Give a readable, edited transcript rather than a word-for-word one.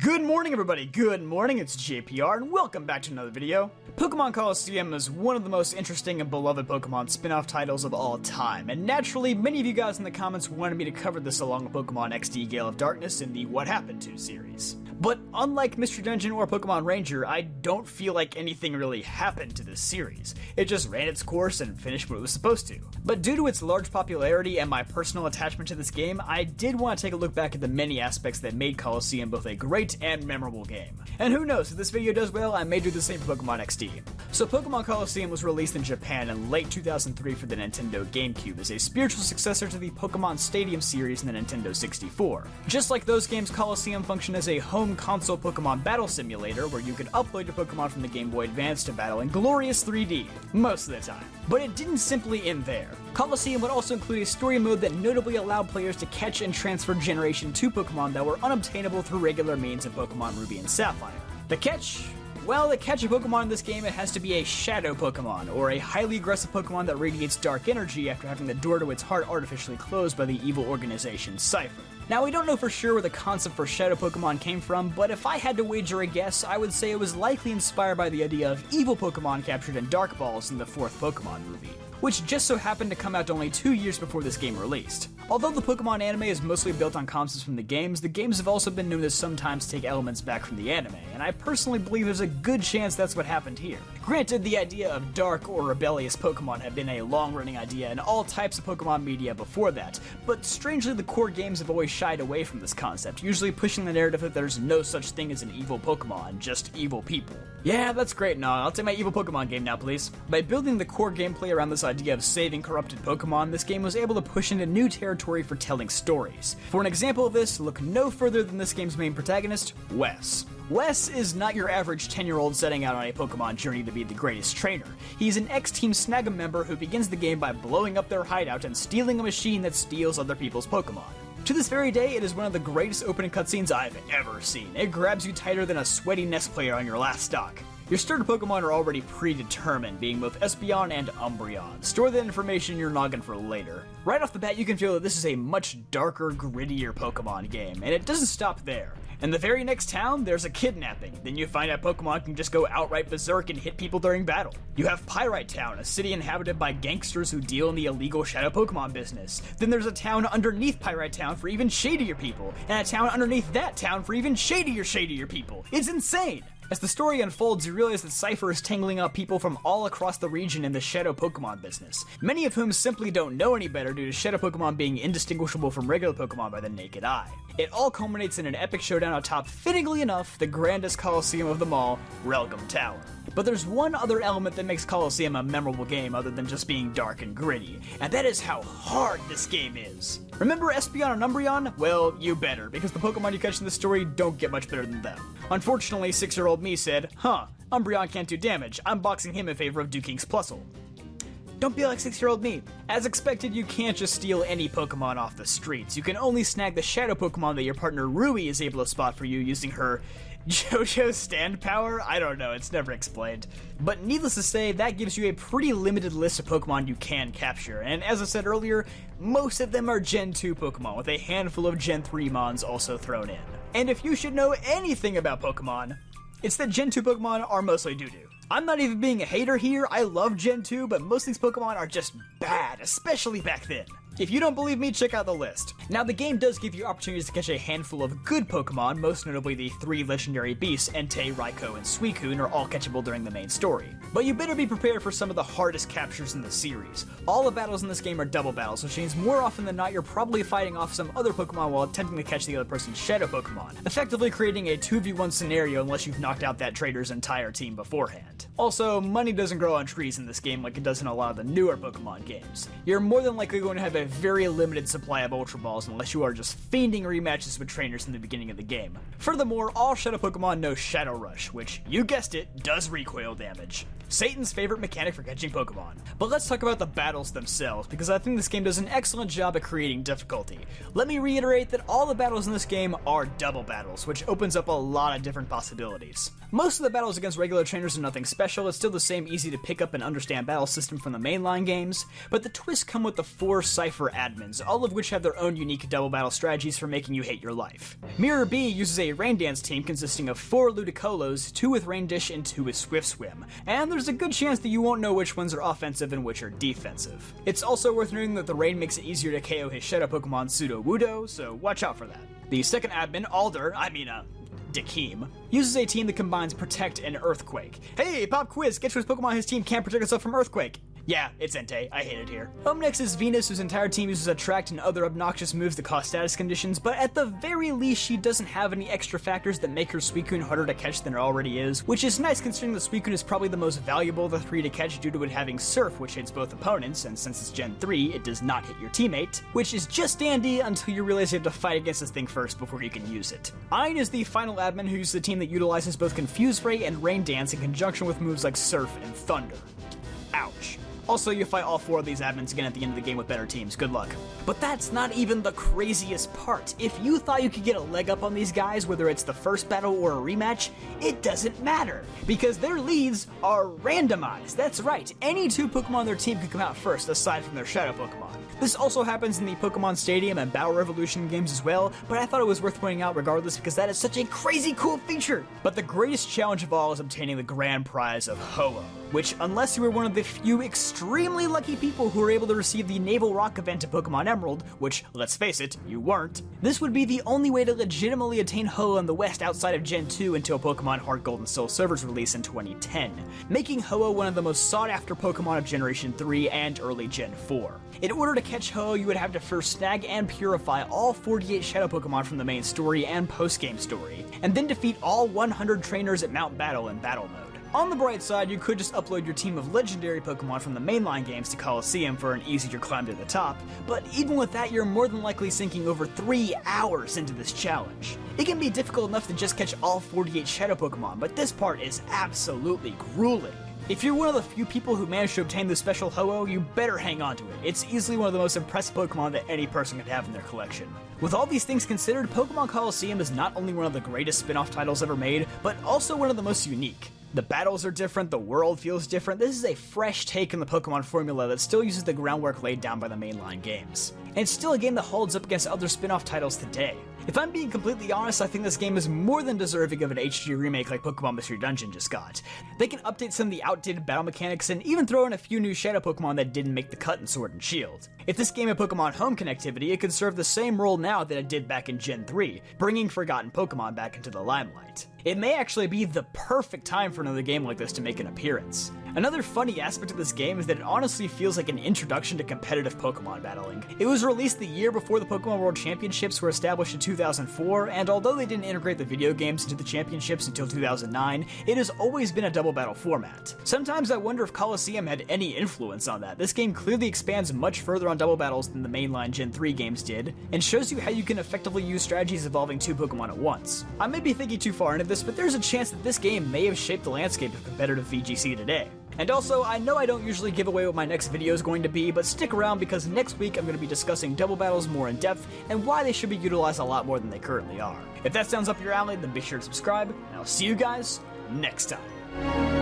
Good morning everybody, good morning, it's JPR and welcome back to another video. Pokemon Colosseum is one of the most interesting and beloved Pokemon spin-off titles of all time, and naturally many of you guys in the comments wanted me to cover this along with Pokemon XD Gale of Darkness in the What Happened To series. But unlike Mystery Dungeon or Pokemon Ranger, I don't feel like anything really happened to this series. It just ran its course and finished what it was supposed to. But due to its large popularity and my personal attachment to this game, I did want to take a look back at the many aspects that made Colosseum both a great and memorable game. And who knows, if this video does well, I may do the same for Pokemon XD. So Pokemon Colosseum was released in Japan in late 2003 for the Nintendo GameCube as a spiritual successor to the Pokemon Stadium series in the Nintendo 64. Just like those games, Colosseum functioned as a home console Pokemon battle simulator where you could upload your Pokemon from the Game Boy Advance to battle in glorious 3D, most of the time. But it didn't simply end there. Colosseum would also include a story mode that notably allowed players to catch and transfer Generation 2 Pokemon that were unobtainable through regular means in Pokemon Ruby and Sapphire. The catch? Well, to catch a Pokemon in this game, it has to be a Shadow Pokemon, or a highly aggressive Pokemon that radiates dark energy after having the door to its heart artificially closed by the evil organization CIPHER. Now, we don't know for sure where the concept for Shadow Pokemon came from, but if I had to wager a guess, I would say it was likely inspired by the idea of evil Pokemon captured in Dark Balls in the 4th Pokemon movie, which just so happened to come out only 2 years before this game released. Although the Pokemon anime is mostly built on concepts from the games have also been known to sometimes take elements back from the anime, and I personally believe there's a good chance that's what happened here. Granted, the idea of dark or rebellious Pokemon have been a long-running idea in all types of Pokemon media before that, but strangely the core games have always shied away from this concept, usually pushing the narrative that there's no such thing as an evil Pokemon, just evil people. Yeah, that's great and all, I'll take my evil Pokemon game now please. By building the core gameplay around this idea of saving corrupted Pokemon, this game was able to push into new territory for telling stories. For an example of this, look no further than this game's main protagonist, Wes. Wes is not your average 10-year-old setting out on a Pokemon journey to be the greatest trainer. He's an ex-Team Snag'em member who begins the game by blowing up their hideout and stealing a machine that steals other people's Pokemon. To this very day, it is one of the greatest opening cutscenes I've ever seen. It grabs you tighter than a sweaty nest player on your last stock. Your starter Pokemon are already predetermined, being both Espeon and Umbreon. Store that information in your noggin for later. Right off the bat, you can feel that this is a much darker, grittier Pokemon game, and it doesn't stop there. In the very next town, there's a kidnapping. Then you find out Pokemon can just go outright berserk and hit people during battle. You have Pyrite Town, a city inhabited by gangsters who deal in the illegal Shadow Pokemon business. Then there's a town underneath Pyrite Town for even shadier people, and a town underneath that town for even shadier people. It's insane! As the story unfolds, you realize that CIPHER is tangling up people from all across the region in the Shadow Pokemon business, many of whom simply don't know any better due to Shadow Pokemon being indistinguishable from regular Pokemon by the naked eye. It all culminates in an epic showdown atop, fittingly enough, the grandest Colosseum of them all, Relgam Tower. But there's one other element that makes Colosseum a memorable game other than just being dark and gritty, and that is how hard this game is. Remember Espeon and Umbreon? Well, you better, because the Pokemon you catch in the story don't get much better than them. Unfortunately, 6-year-old me said, Umbreon can't do damage, I'm boxing him in favor of Duking's Plusle. Don't be like 6-year-old me. As expected, you can't just steal any Pokemon off the streets. You can only snag the Shadow Pokemon that your partner Rui is able to spot for you using her JoJo stand power? I don't know, it's never explained. But needless to say, that gives you a pretty limited list of Pokemon you can capture, and as I said earlier, most of them are Gen 2 Pokemon, with a handful of Gen 3 Mons also thrown in. And if you should know anything about Pokemon, it's that Gen 2 Pokemon are mostly doo-doo. I'm not even being a hater here, I love Gen 2, but most of these Pokemon are just bad, especially back then. If you don't believe me, check out the list. Now, the game does give you opportunities to catch a handful of good Pokemon, most notably the 3 legendary beasts, Entei, Raikou, and Suicune are all catchable during the main story. But you better be prepared for some of the hardest captures in the series. All the battles in this game are double battles, which means more often than not you're probably fighting off some other Pokemon while attempting to catch the other person's Shadow Pokemon, effectively creating a 2v1 scenario unless you've knocked out that trader's entire team beforehand. Also, money doesn't grow on trees in this game like it does in a lot of the newer Pokemon games. You're more than likely going to have a very limited supply of Ultra Balls unless you are just fiending rematches with trainers in the beginning of the game. Furthermore, all Shadow Pokemon know Shadow Rush, which, you guessed it, does recoil damage. Satan's favorite mechanic for catching Pokemon. But let's talk about the battles themselves, because I think this game does an excellent job at creating difficulty. Let me reiterate that all the battles in this game are double battles, which opens up a lot of different possibilities. Most of the battles against regular trainers are nothing special, it's still the same easy to pick up and understand battle system from the mainline games, but the twists come with the 4 CIPHER admins, all of which have their own unique double battle strategies for making you hate your life. Mirror B uses a rain dance team consisting of 4 Ludicolo's, 2 with Rain Dish and 2 with Swift Swim, and there's a good chance that you won't know which ones are offensive and which are defensive. It's also worth noting that the rain makes it easier to KO his Shadow Pokemon Sudowoodo, so watch out for that. The second admin, Dakeem, uses a team that combines Protect and Earthquake. Hey, pop quiz, guess which Pokemon his team can't protect itself from Earthquake? Yeah, it's Entei. I hate it here. Home next is Venus, whose entire team uses Attract and other obnoxious moves that cause status conditions, but at the very least she doesn't have any extra factors that make her Suicune harder to catch than it already is, which is nice considering the Suicune is probably the most valuable of the 3 to catch due to it having Surf, which hits both opponents, and since it's Gen 3, it does not hit your teammate, which is just dandy until you realize you have to fight against this thing first before you can use it. Ayn is the final admin who uses a team that utilizes both Confuse Ray and Rain Dance in conjunction with moves like Surf and Thunder. Ouch. Also, you fight all 4 of these admins again at the end of the game with better teams. Good luck. But that's not even the craziest part. If you thought you could get a leg up on these guys, whether it's the first battle or a rematch, it doesn't matter, because their leads are randomized. That's right, any 2 Pokemon on their team can come out first, aside from their Shadow Pokemon. This also happens in the Pokemon Stadium and Battle Revolution games as well, but I thought it was worth pointing out regardless because that is such a crazy cool feature. But the greatest challenge of all is obtaining the grand prize of Ho-Oh, which, unless you were one of the few extremely lucky people who were able to receive the Naval Rock event of Pokemon Emerald, which, let's face it, you weren't, this would be the only way to legitimately attain Ho-Oh in the West outside of Gen 2 until Pokemon Heart Gold and Soul Silver's release in 2010, making Ho-Oh one of the most sought after Pokemon of Generation 3 and early Gen 4. In order to catch Ho-Oh, you would have to first snag and purify all 48 Shadow Pokemon from the main story and post-game story, and then defeat all 100 trainers at Mount Battle in Battle Mode. On the bright side, you could just upload your team of legendary Pokemon from the mainline games to Colosseum for an easier climb to the top, but even with that, you're more than likely sinking over 3 hours into this challenge. It can be difficult enough to just catch all 48 Shadow Pokemon, but this part is absolutely grueling. If you're one of the few people who managed to obtain the special Ho-Oh, you better hang on to it. It's easily one of the most impressive Pokemon that any person could have in their collection. With all these things considered, Pokemon Colosseum is not only one of the greatest spin-off titles ever made, but also one of the most unique. The battles are different, the world feels different. This is a fresh take on the Pokemon formula that still uses the groundwork laid down by the mainline games. And it's still a game that holds up against other spin-off titles today. If I'm being completely honest, I think this game is more than deserving of an HD remake like Pokemon Mystery Dungeon just got. They can update some of the outdated battle mechanics and even throw in a few new Shadow Pokemon that didn't make the cut in Sword and Shield. If this game had Pokemon Home connectivity, it could serve the same role now that it did back in Gen 3, bringing forgotten Pokemon back into the limelight. It may actually be the perfect time for another game like this to make an appearance. Another funny aspect of this game is that it honestly feels like an introduction to competitive Pokemon battling. It was released the year before the Pokemon World Championships were established in 2004, and although they didn't integrate the video games into the championships until 2009, it has always been a double battle format. Sometimes I wonder if Colosseum had any influence on that. This game clearly expands much further on double battles than the mainline Gen 3 games did, and shows you how you can effectively use strategies involving 2 Pokemon at once. I may be thinking too far into this, but there's a chance that this game may have shaped the landscape of competitive VGC today. And also, I know I don't usually give away what my next video is going to be, but stick around because next week I'm going to be discussing double battles more in depth and why they should be utilized a lot more than they currently are. If that sounds up your alley, then be sure to subscribe, and I'll see you guys next time.